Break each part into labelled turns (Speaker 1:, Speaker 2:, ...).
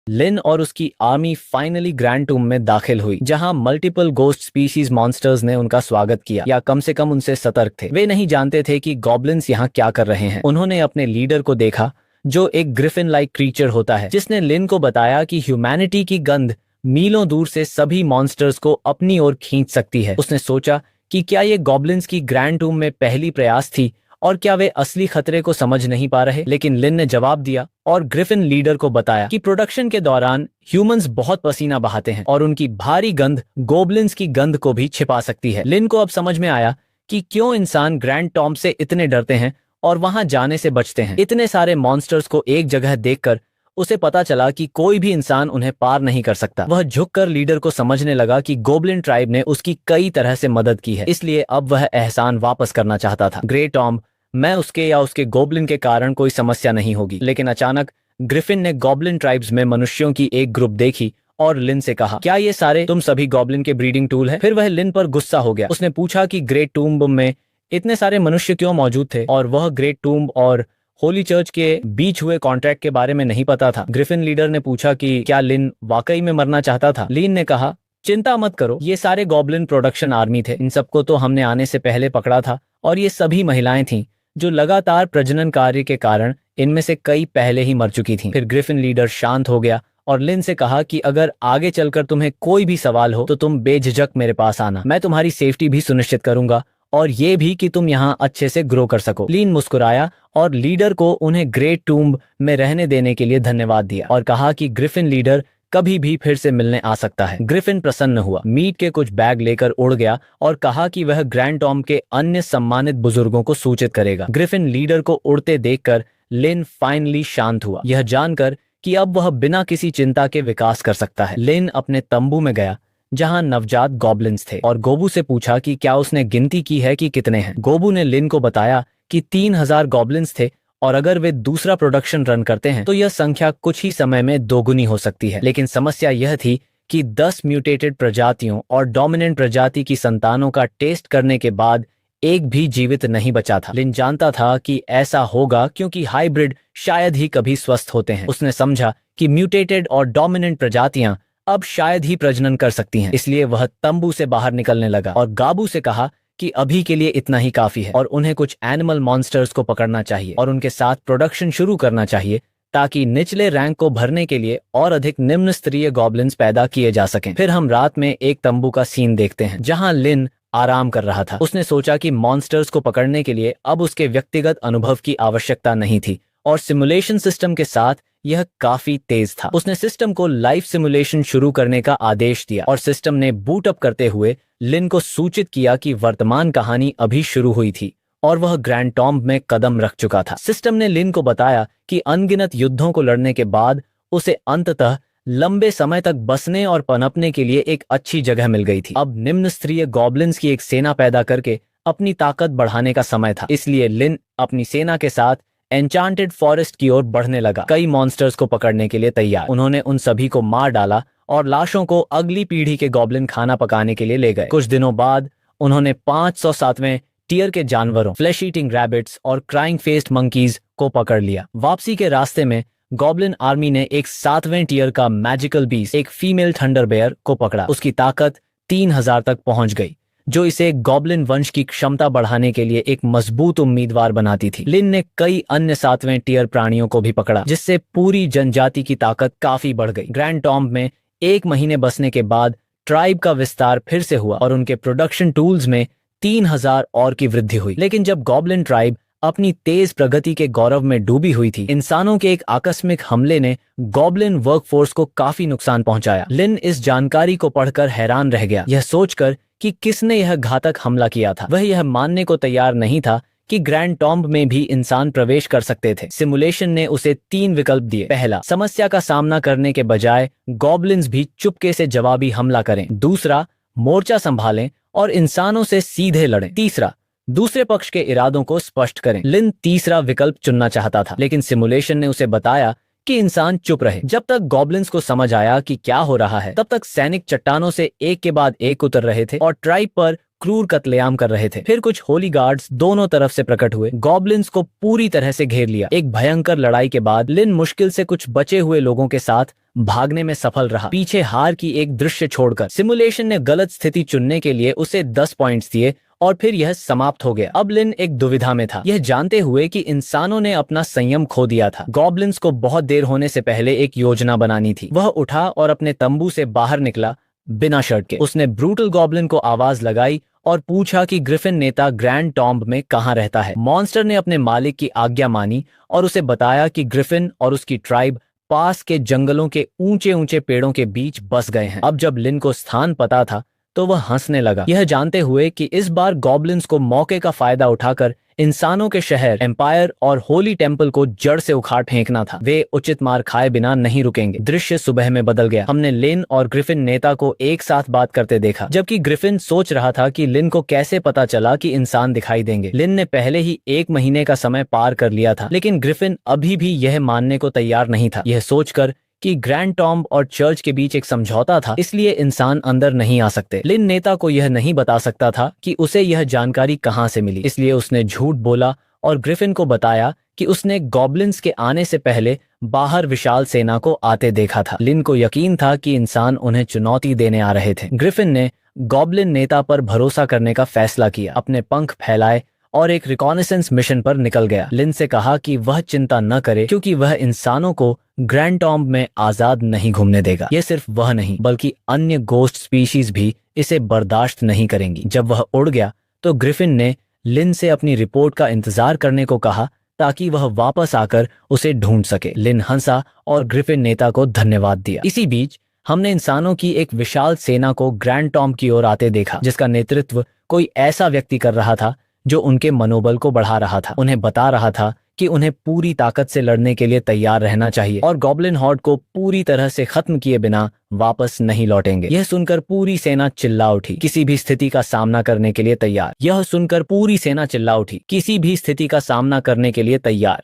Speaker 1: लिन और उसकी army finally grand टूम में दाखिल हुई, जहां मल्टीपल गोस्ट स्पीशीज मॉन्स्टर्स ने उनका स्वागत किया, या कम से कम उनसे सतर्क थे। वे नहीं जानते थे कि गॉब्लिन्स यहाँ क्या कर रहे हैं। उन्होंने अपने लीडर को देखा, जो एक ग्रिफिन लाइक क्रीचर होता है, जिसने लिन को बताया कि ह्यूमैनिटी की गंध मीलों दूर से सभी मॉन्स्टर्स को अपनी ओर खींच सकती है। उसने सोचा कि क्या ये गॉब्लिन्स की ग्रैंड टूम में पहली प्रयास थी, और क्या वे असली खतरे को समझ नहीं पा रहे। लेकिन लिन ने जवाब दिया और ग्रिफिन लीडर को बताया कि प्रोडक्शन के दौरान ह्यूमंस बहुत पसीना बहाते हैं और उनकी भारी गंध गोब्लिन्स की गंध को भी छिपा सकती है। लिन को अब समझ में आया कि क्यों इंसान ग्रैंड टॉम्ब से इतने डरते हैं और वहां जाने से बचते हैं। इतने सारे मॉन्स्टर्स को एक जगह देखकर उसे पता चला कि कोई भी इंसान उन्हें पार नहीं कर सकता। वह झुककर लीडर को समझने लगा कि गोब्लिन ट्राइब ने उसकी कई तरह से मदद की है, इसलिए अब वह एहसान वापस करना चाहता था। ग्रे टॉम्ब, मैं उसके या उसके गोब्लिन के कारण कोई समस्या नहीं होगी। लेकिन अचानक ग्रिफिन ने गोब्लिन ट्राइब्स में मनुष्यों की एक ग्रुप देखी और लिन से कहा, क्या ये सारे तुम सभी गोब्लिन के ब्रीडिंग टूल है? फिर वह लिन पर गुस्सा हो गया। उसने पूछा कि ग्रेट टूम्ब में इतने सारे मनुष्य क्यों मौजूद थे, और वह ग्रेट टूम्ब और होली चर्च के बीच हुए कॉन्ट्रैक्ट के बारे में नहीं पता था। ग्रिफिन लीडर ने पूछा कि क्या लिन वाकई में मरना चाहता था। लिन ने कहा, चिंता मत करो, ये सारे गॉब्लिन प्रोडक्शन आर्मी थे। इन सबको तो हमने आने से पहले पकड़ा था, और ये सभी महिलाएं थीं जो लगातार प्रजनन कार्य के कारण इनमें से कई पहले ही मर चुकी थीं। फिर ग्रिफिन लीडर शांत हो गया और लिन से कहा कि अगर आगे चलकर तुम्हें कोई भी सवाल हो तो तुम बेझिझक मेरे पास आना। मैं तुम्हारी सेफ्टी भी सुनिश्चित करूंगा, और ये भी कि तुम यहाँ अच्छे से ग्रो कर सको। लिन मुस्कुराया और लीडर को उन्हें ग्रेट टूम्ब में रहने देने के लिए धन्यवाद दिया और कहा कि ग्रिफिन लीडर कभी भी फिर से मिलने आ सकता है। ग्रिफिन प्रसन्न हुआ, मीट के कुछ बैग लेकर उड़ गया और कहा कि वह ग्रैंड टॉम्ब के अन्य सम्मानित बुजुर्गों को सूचित करेगा। ग्रिफिन लीडर को उड़ते देखकर लिन फाइनली शांत हुआ, यह जानकर कि अब वह बिना किसी चिंता के विकास कर सकता है। लिन अपने तंबू में गया जहां नवजात गॉब्लिन्स थे और गोबू से पूछा कि क्या उसने गिनती की है कि कितने हैं। गोबू ने लिन को बताया कि 3000 गॉब्लिन्स थे, और अगर वे दूसरा प्रोडक्शन रन करते हैं तो यह संख्या कुछ ही समय में दोगुनी हो सकती है। लेकिन समस्या यह थी कि 10 म्यूटेटेड प्रजातियों और डोमिनेंट प्रजाति की संतानों का टेस्ट करने के बाद एक भी जीवित नहीं बचा था। लिन जानता था कि ऐसा होगा क्योंकि हाइब्रिड शायद ही कभी स्वस्थ होते हैं। उसने समझा कि म्यूटेटेड और डोमिनेंट प्रजातियां अब शायद ही प्रजनन कर सकती हैं, इसलिए वह तंबू से बाहर निकलने लगा और गाबू से कहा कि अभी के लिए इतना ही काफी है और उन्हें कुछ एनिमल मॉन्स्टर्स को पकड़ना चाहिए और उनके साथ प्रोडक्शन शुरू करना चाहिए, ताकि निचले रैंक को भरने के लिए और अधिक निम्न स्तरीय गॉब्लिन्स पैदा किए जा सकें। फिर हम रात में एक तंबू का सीन देखते हैं जहां लिन आराम कर रहा था। उसने सोचा कि मॉन्स्टर्स को पकड़ने के लिए अब उसके व्यक्तिगत अनुभव की आवश्यकता नहीं थी, और सिमुलेशन सिस्टम के साथ यह काफी तेज था। उसने सिस्टम को लाइव सिमुलेशन शुरू करने का आदेश दिया और सिस्टम ने बूट अप करते हुए लिन को सूचित किया कि वर्तमान कहानी अभी शुरू हुई थी और वह ग्रैंड टॉम्ब में कदम रख चुका था। सिस्टम ने लिन को बताया कि अनगिनत युद्धों को लड़ने के बाद उसे अंततः लंबे समय तक बसने और पनपने के लिए एक अच्छी जगह मिल गई थी। अब निम्न स्तरीय गॉब्लिन्स की एक सेना पैदा करके अपनी ताकत बढ़ाने का समय था, इसलिए लिन अपनी सेना के साथ एन्चांटेड फॉरेस्ट की ओर बढ़ने लगा, कई मॉन्स्टर्स को पकड़ने के लिए तैयार। उन्होंने उन सभी को मार डाला और लाशों को अगली पीढ़ी के गॉब्लिन खाना पकाने के लिए ले गए। कुछ दिनों बाद उन्होंने 507वें टियर के जानवरों, फ्लैश ईटिंग रैबिट्स और क्राइंग फेस्ड मंकीज को पकड़ लिया। वापसी के रास्ते में गॉब्लिन आर्मी ने एक 7वें टियर का मैजिकल बीस्ट, एक फीमेल थंडर बेयर को पकड़ा। उसकी ताकत 3000 तक पहुंच गई, जो इसे गॉब्लिन वंश की क्षमता बढ़ाने के लिए एक मजबूत उम्मीदवार बनाती थी। लिन ने कई अन्य 7वें टियर प्राणियों को भी पकड़ा, जिससे पूरी जनजाति की ताकत काफी बढ़ गई। ग्रैंड टॉम्ब में 1 महीने बसने के बाद ट्राइब का विस्तार फिर से हुआ और उनके प्रोडक्शन टूल्स में 3000 और की वृद्धि हुई। लेकिन जब गॉब्लिन ट्राइब अपनी तेज प्रगति के गौरव में डूबी हुई थी, इंसानों के एक आकस्मिक हमले ने गॉब्लिन वर्कफोर्स को काफी नुकसान पहुंचाया। लिन इस जानकारी को पढ़कर हैरान रह गया, यह सोचकर कि किसने यह घातक हमला किया था। वह यह मानने को तैयार नहीं था कि ग्रैंड टॉम्ब में भी इंसान प्रवेश कर सकते थे। सिमुलेशन ने उसे 3 विकल्प दिए। पहला, समस्या का सामना करने के बजाय गॉब्लिन्स भी चुपके से जवाबी हमला करें। दूसरा, मोर्चा संभालें और इंसानों से सीधे लड़ें। तीसरा, दूसरे पक्ष के इरादों को स्पष्ट करें। लिन तीसरा विकल्प चुनना चाहता था, लेकिन सिमुलेशन ने उसे बताया कि इंसान चुप रहे। जब तक गॉब्लिन्स को समझ आया कि क्या हो रहा है, तब तक सैनिक चट्टानों से एक के बाद एक उतर रहे थे और ट्राइब पर क्रूर कत्लेआम कर रहे थे। फिर कुछ होली गार्ड्स दोनों तरफ से प्रकट हुए, गॉब्लिन्स को पूरी तरह से घेर लिया। एक भयंकर लड़ाई के बाद लिन मुश्किल से कुछ बचे हुए लोगों के साथ भागने में सफल रहा, पीछे हार की एक दृश्य छोड़कर। सिमुलेशन ने गलत स्थिति चुनने के लिए उसे 10 पॉइंट्स दिए और फिर यह समाप्त हो गया। अब लिन एक दुविधा में था, यह जानते हुए कि इंसानों ने अपना संयम खो दिया था। गॉब्लिन्स को बहुत देर होने से पहले एक योजना बनानी थी। वह उठा और अपने तंबू से बाहर निकला बिना शर्ट के। उसने ब्रूटल गॉब्लिन को आवाज लगाई और पूछा कि ग्रिफिन नेता ग्रैंड टॉम्ब में कहाँ रहता है। मॉन्स्टर ने अपने मालिक की आज्ञा मानी और उसे बताया कि ग्रिफिन और उसकी ट्राइब पास के जंगलों के ऊंचे ऊंचे पेड़ों के बीच बस गए हैं। अब जब लिन को स्थान पता था तो वह हंसने लगा, यह जानते हुए कि इस बार गॉब्लिन्स को मौके का फायदा उठाकर इंसानों के शहर, एम्पायर और होली टेम्पल को जड़ से उखाड़ फेंकना था। वे उचित मार खाए बिना नहीं रुकेंगे। दृश्य सुबह में बदल गया। हमने लिन और ग्रिफिन नेता को एक साथ बात करते देखा, जबकि ग्रिफिन सोच रहा था कि लिन को कैसे पता चला कि इंसान दिखाई देंगे। लिन ने पहले ही 1 महीने का समय पार कर लिया था, लेकिन ग्रिफिन अभी भी यह मानने को तैयार नहीं था। यह सोचकर कि ग्रैंड टॉम्ब और चर्च के बीच एक समझौता था, इसलिए इंसान अंदर नहीं आ सकते। लिन नेता को यह नहीं बता सकता था कि उसे यह जानकारी कहां से मिली, इसलिए उसने झूठ बोला और ग्रिफिन को बताया कि उसने गॉब्लिन्स के आने से पहले बाहर विशाल सेना को आते देखा था। लिन को यकीन था कि इंसान उन्हें चुनौती देने आ रहे थे। ग्रिफिन ने गॉब्लिन नेता पर भरोसा करने का फैसला किया, अपने पंख फैलाए और एक रिकॉनेसेंस मिशन पर निकल गया। लिन से कहा कि वह चिंता न करे, क्योंकि वह इंसानों को ग्रैंड टॉम्ब में आजाद नहीं घूमने देगा। यह सिर्फ वह नहीं बल्कि अन्य गोस्ट स्पीशीज भी इसे बर्दाश्त नहीं करेंगी। जब वह उड़ गया तो ग्रिफिन ने लिन से अपनी रिपोर्ट का इंतजार करने को कहा ताकि वह वापस आकर उसे ढूंढ सके। लिन हंसा और ग्रिफिन नेता को धन्यवाद दिया। इसी बीच हमने इंसानों की एक विशाल सेना को ग्रैंड टॉम्ब की ओर आते देखा, जिसका नेतृत्व कोई ऐसा व्यक्ति कर रहा था जो उनके मनोबल को बढ़ा रहा था। उन्हें बता रहा था कि उन्हें पूरी ताकत से लड़ने के लिए तैयार रहना चाहिए और गॉब्लिन हॉर्ड को पूरी तरह से खत्म किए बिना वापस नहीं लौटेंगे। यह सुनकर पूरी सेना चिल्ला उठी, किसी भी स्थिति का सामना करने के लिए तैयार। यह सुनकर पूरी सेना चिल्ला उठी, किसी भी स्थिति का सामना करने के लिए तैयार।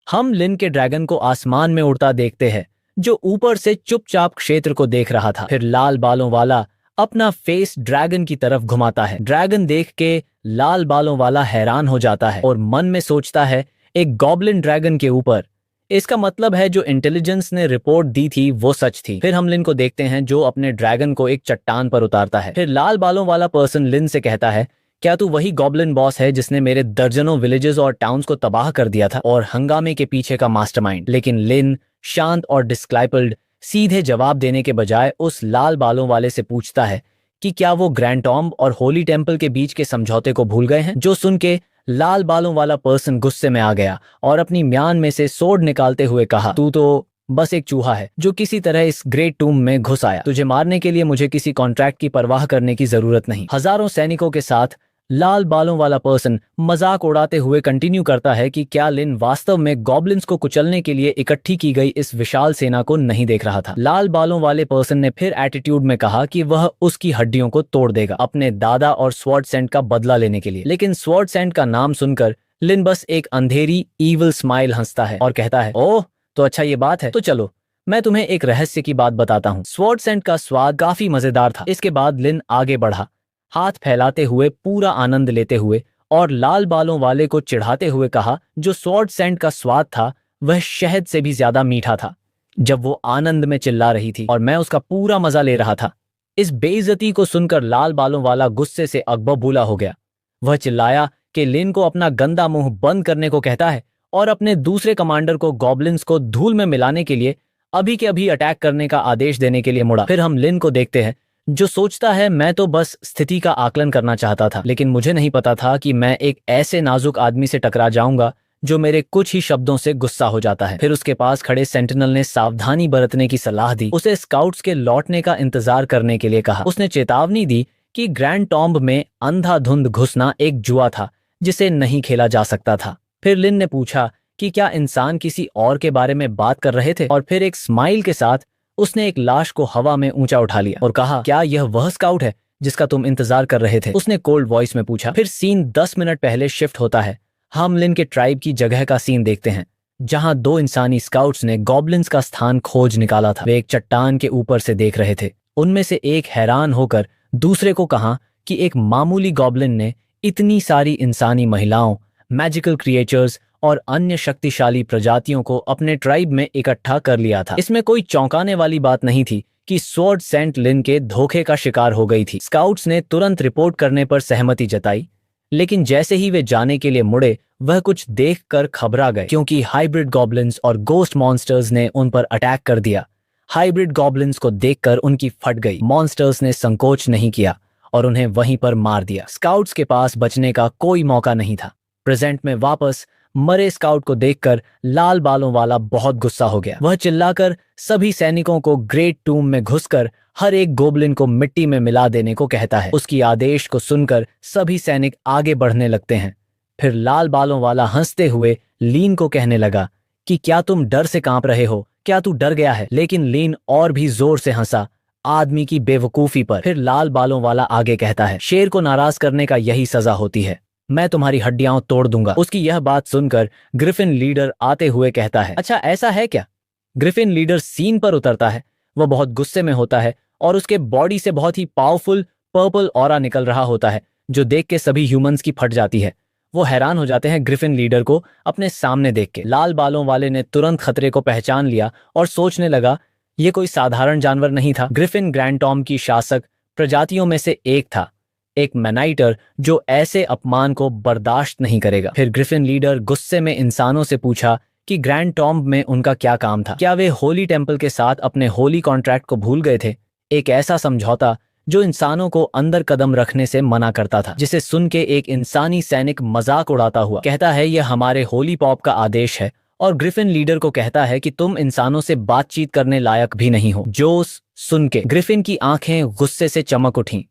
Speaker 1: हम लिन के ड्रैगन को आसमान में उड़ता देखते हैं, जो ऊपर से चुपचाप क्षेत्र को देख रहा था। फिर लाल बालों वाला अपना फेस ड्रैगन की तरफ घुमाता है। ड्रैगन देख के लाल बालों वाला हैरान हो जाता है और मन में सोचता है, एक गॉब्लिन ड्रैगन के ऊपर, इसका मतलब है जो इंटेलिजेंस ने रिपोर्ट दी थी वो सच थी। फिर हम लिन को देखते हैं जो अपने ड्रैगन को एक चट्टान पर उतारता है। फिर लाल बालों वाला पर्सन लिन से कहता है, क्या तू वही गॉब्लिन बॉस है जिसने मेरे दर्जनों विलेजेस और टाउन्स को तबाह कर दिया था और हंगामे के पीछे का मास्टरमाइंड? लेकिन लिन शांत और डिस्क्लाइपल्ड सीधे जवाब देने के बजाय उस लाल बालों वाले से पूछता है कि क्या वो ग्रैंड टॉम्ब और होली टेम्पल के बीच के समझौते को भूल गए हैं? जो सुन के लाल बालों वाला पर्सन गुस्से में आ गया और अपनी म्यान में से सोर्ड निकालते हुए कहा, तू तो बस एक चूहा है जो किसी तरह इस ग्रेट टूम में घुस आया। तुझे मारने के लिए मुझे किसी कॉन्ट्रैक्ट की परवाह करने की जरूरत नहीं। हजारों सैनिकों के साथ लाल बालों वाला पर्सन मजाक उड़ाते हुए कंटिन्यू करता है कि क्या लिन वास्तव में गॉब्लिन्स को कुचलने के लिए इकट्ठी की गई इस विशाल सेना को नहीं देख रहा था। लाल बालों वाले पर्सन ने फिर एटीट्यूड में कहा कि वह उसकी हड्डियों को तोड़ देगा अपने दादा और स्वॉर्ड सेंट का बदला लेने के लिए। लेकिन स्वॉर्ड सेंट का नाम सुनकर लिन बस एक अंधेरी ईविल स्माइल हंसता है और कहता है, ओह तो अच्छा ये बात है, तो चलो मैं तुम्हें एक रहस्य की बात बताता हूँ। स्वॉर्ड सेंट का स्वाद काफी मजेदार था। इसके बाद लिन आगे बढ़ा, हाथ फैलाते हुए पूरा आनंद लेते हुए, और लाल बालों वाले को चिढ़ाते हुए कहा, जो स्वॉर्ड सेंट का स्वाद था वह शहद से भी ज्यादा मीठा था। जब वो आनंद में चिल्ला रही थी और मैं उसका पूरा मजा ले रहा था। इस बेइज्जती को सुनकर लाल बालों वाला गुस्से से अगबबूला हो गया। वह चिल्लाया कि लिन को अपना गंदा मुंह बंद करने को कहता है और अपने दूसरे कमांडर को गॉब्लिन्स को धूल में मिलाने के लिए अभी के अभी अटैक करने का आदेश देने के लिए मुड़ा। फिर हम लिन को देखते हैं जो सोचता है, मैं तो बस स्थिति का आकलन करना चाहता था, लेकिन मुझे नहीं पता था कि मैं एक ऐसे नाजुक आदमी से टकरा जाऊंगा जो मेरे कुछ ही शब्दों से गुस्सा हो जाता है। फिर उसके पास खड़े सेंटिनल ने सावधानी बरतने की सलाह दी, उसे स्काउट्स के लौटने का इंतजार करने के लिए कहा। उसने चेतावनी दी कि ग्रैंड टॉम्ब में अंधाधुंध घुसना एक जुआ था जिसे नहीं खेला जा सकता था। फिर लिन ने पूछा कि क्या इंसान किसी और के बारे में बात कर रहे थे, और फिर एक स्माइल के साथ उसने एक लाश को हवा में ऊंचा उठा लिया और कहा, क्या यह वह स्काउट है जिसका तुम इंतजार कर रहे थे? उसने कोल्ड वॉइस में पूछा। फिर सीन 10 मिनट पहले शिफ्ट होता है। हम लिन के ट्राइब की जगह का सीन देखते हैं जहां 2 इंसानी स्काउट्स ने गॉब्लिन्स का स्थान खोज निकाला था। वे एक चट्टान के ऊपर से देख रहे थे। उनमें से एक हैरान होकर दूसरे को कहा कि एक मामूली गॉब्लिन ने इतनी सारी इंसानी महिलाओं, मैजिकल क्रिएचर्स और अन्य शक्तिशाली प्रजातियों को अपने ट्राइब में इकट्ठा कर लिया था। इसमें कोई चौंकाने वाली बात नहीं थी कि स्वॉर्ड सेंट लिन के धोखे का शिकार हो गई थी। स्काउट्स ने तुरंत रिपोर्ट करने पर सहमति जताई, लेकिन जैसे ही वे जाने के लिए मुड़े, वह कुछ देखकर घबरा गए क्योंकि हाइब्रिड गॉब्लिन्स और गोस्ट मॉन्स्टर्स ने उन पर अटैक कर दिया। हाइब्रिड गॉब्लिन्स को देखकर उनकी फट गई। मॉन्स्टर्स ने संकोच नहीं किया और उन्हें वहीं पर मार दिया। स्काउट्स के पास बचने का कोई मौका नहीं था। प्रेजेंट में वापस मरे स्काउट को देखकर लाल बालों वाला बहुत गुस्सा हो गया। वह चिल्लाकर सभी सैनिकों को ग्रेट टूम में घुसकर हर एक गोब्लिन को मिट्टी में मिला देने को कहता है। उसकी आदेश को सुनकर सभी सैनिक आगे बढ़ने लगते हैं। फिर लाल बालों वाला हंसते हुए लीन को कहने लगा कि क्या तुम डर से कांप रहे हो? क्या तू डर गया है? लेकिन लीन और भी जोर से हंसा, आदमी की बेवकूफी पर। फिर लाल बालों वाला आगे कहता है, शेर को नाराज करने का यही सजा होती है, मैं तुम्हारी हड्डियां तोड़ दूंगा। उसकी यह बात सुनकर ग्रिफिन लीडर आते हुए कहता है, अच्छा ऐसा है क्या? ग्रिफिन लीडर सीन पर उतरता है। वह बहुत गुस्से में होता है और उसके बॉडी से बहुत ही पावरफुल पर्पल ऑरा निकल रहा होता है, जो देख के सभी ह्यूमंस की फट जाती है। वो हैरान हो जाते हैं ग्रिफिन लीडर को अपने सामने देख के। लाल बालों वाले ने तुरंत खतरे को पहचान लिया और सोचने लगा, ये कोई साधारण जानवर नहीं था। ग्रिफिन ग्रैंड टॉम की शासक प्रजातियों में से एक था, एक मैनाइटर जो ऐसे अपमान को बर्दाश्त नहीं करेगा। फिर ग्रिफिन लीडर गुस्से में इंसानों से पूछा कि ग्रैंड टॉम्ब में उनका क्या काम था। क्या वे होली टेम्पल के साथ अपने होली कॉन्ट्रैक्ट को भूल गए थे? एक ऐसा समझौता जो इंसानों को अंदर कदम रखने से मना करता था। जिसे सुन के एक इंसानी सैनिक मजाक उड़ाता हुआ कहता है, यह हमारे होली पॉप का आदेश है। और ग्रिफिन लीडर को कहता है कि तुम इंसानों से बातचीत करने लायक भी नहीं हो। जोस सुन के ग्रिफिन की आंखें गुस्से से चमक उठीं।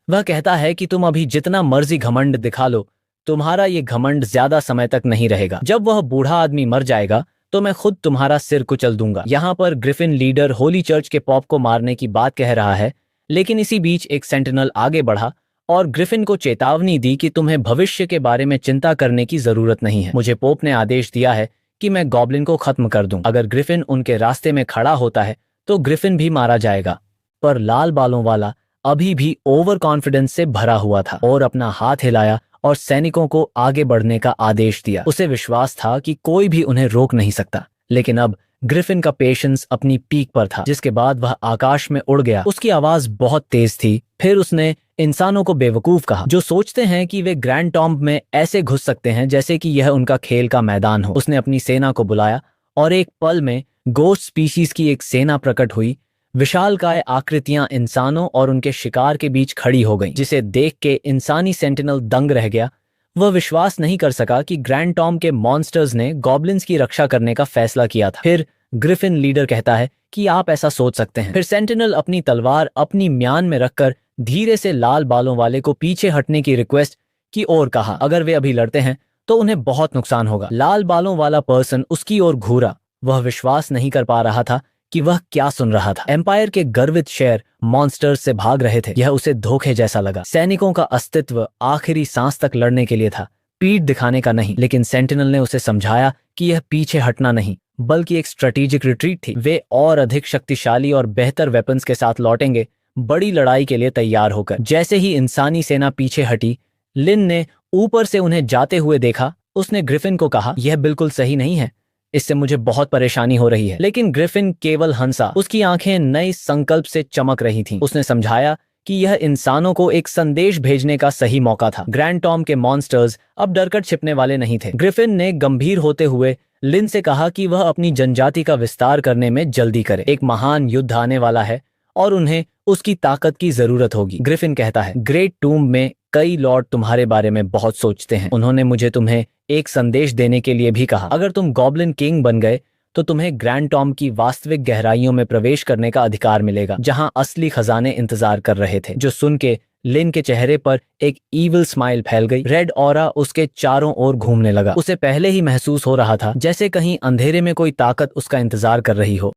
Speaker 1: वह कहता है कि तुम अभी जितना मर्जी घमंड दिखा लो, तुम्हारा ये घमंड ज्यादा समय तक नहीं रहेगा। जब वह बूढ़ा आदमी मर जाएगा तो मैं खुद तुम्हारा सिर कुचल दूंगा। यहाँ पर ग्रिफिन लीडर होली चर्च के पॉप को मारने की बात कह रहा है, लेकिन इसी बीच एक सेंटिनल आगे बढ़ा और ग्रिफिन को चेतावनी दी कि तुम्हें भविष्य के बारे में चिंता करने की जरूरत नहीं है। मुझे पोप ने आदेश दिया है कि मैं गॉब्लिन को खत्म कर दूं। अगर ग्रिफिन उनके रास्ते में खड़ा होता है तो ग्रिफिन भी मारा जाएगा। पर लाल बालों वाला अभी भी ओवर कॉन्फिडेंस से भरा हुआ था और अपना हाथ हिलाया और सैनिकों को आगे बढ़ने का आदेश दिया। उसे विश्वास था कि कोई भी उन्हें रोक नहीं सकता। लेकिन अब ग्रिफिन का पेशेंस अपनी पीक पर था, जिसके बाद वह आकाश में उड़ गया। उसकी आवाज बहुत तेज थी। फिर उसने इंसानों को बेवकूफ कहा जो सोचते हैं कि वे ग्रैंड टॉम्ब में ऐसे घुस सकते हैं जैसे कि यह उनका खेल का मैदान हो। उसने अपनी सेना को बुलाया और एक पल में गोस्ट स्पीशीज की एक सेना प्रकट हुई। विशालकाय आकृतियां इंसानों और उनके शिकार के बीच खड़ी हो गईं, जिसे देख के इंसानी सेंटिनल दंग रह गया। वह विश्वास नहीं कर सका कि ग्रैंड टॉम के मॉन्स्टर्स ने गॉब्लिन्स की रक्षा करने का फैसला किया था। फिर ग्रिफिन लीडर कहता है कि आप ऐसा सोच सकते हैं। फिर सेंटिनल अपनी तलवार अपनी म्यान में रखकर धीरे से लाल बालों वाले को पीछे हटने की रिक्वेस्ट की और कहा, अगर वे अभी लड़ते हैं तो उन्हें बहुत नुकसान होगा। लाल बालों वाला पर्सन उसकी ओर घूरा। वह विश्वास नहीं कर पा रहा था कि वह क्या सुन रहा था। एम्पायर के गर्वित शेर मॉन्स्टर्स से भाग रहे थे। यह उसे धोखे जैसा लगा। सैनिकों का अस्तित्व आखिरी सांस तक लड़ने के लिए था, पीठ दिखाने का नहीं। लेकिन सेंटिनल ने उसे समझाया कि यह पीछे हटना नहीं बल्कि एक स्ट्रेटेजिक रिट्रीट थी। वे और अधिक शक्तिशाली और बेहतर वेपन्स के साथ लौटेंगे, बड़ी लड़ाई के लिए तैयार होकर। जैसे ही इंसानी सेना पीछे हटी, लिन ने ऊपर से उन्हें जाते हुए देखा। उसने ग्रिफिन को कहा, यह बिल्कुल सही नहीं है, इससे मुझे बहुत परेशानी हो रही है। लेकिन ग्रिफिन केवल हंसा। उसकी आंखें नए संकल्प से चमक रही थीं। उसने समझाया कि यह इंसानों को एक संदेश भेजने का सही मौका था। ग्रैंड टॉम के मॉन्स्टर्स अब डरकर छिपने वाले नहीं थे। ग्रिफिन ने गंभीर होते हुए लिन से कहा कि वह अपनी जनजाति का विस्तार करने में जल्दी करे। एक महान युद्ध आने वाला है और उन्हें उसकी ताकत की जरूरत होगी। ग्रिफिन कहता है, ग्रेट टूम में कई लॉर्ड तुम्हारे बारे में बहुत सोचते हैं। उन्होंने मुझे तुम्हें एक संदेश देने के लिए भी कहा। अगर तुम गॉब्लिन किंग बन गए तो तुम्हें ग्रैंड टॉम की वास्तविक गहराइयों में प्रवेश करने का अधिकार मिलेगा, जहां असली खजाने इंतजार कर रहे थे। जो सुन के लिन के चेहरे पर एक ईविल स्माइल फैल गई। रेड ऑरा उसके चारों ओर घूमने लगा। उसे पहले ही महसूस हो रहा था जैसे कहीं अंधेरे में कोई ताकत उसका इंतजार कर रही हो।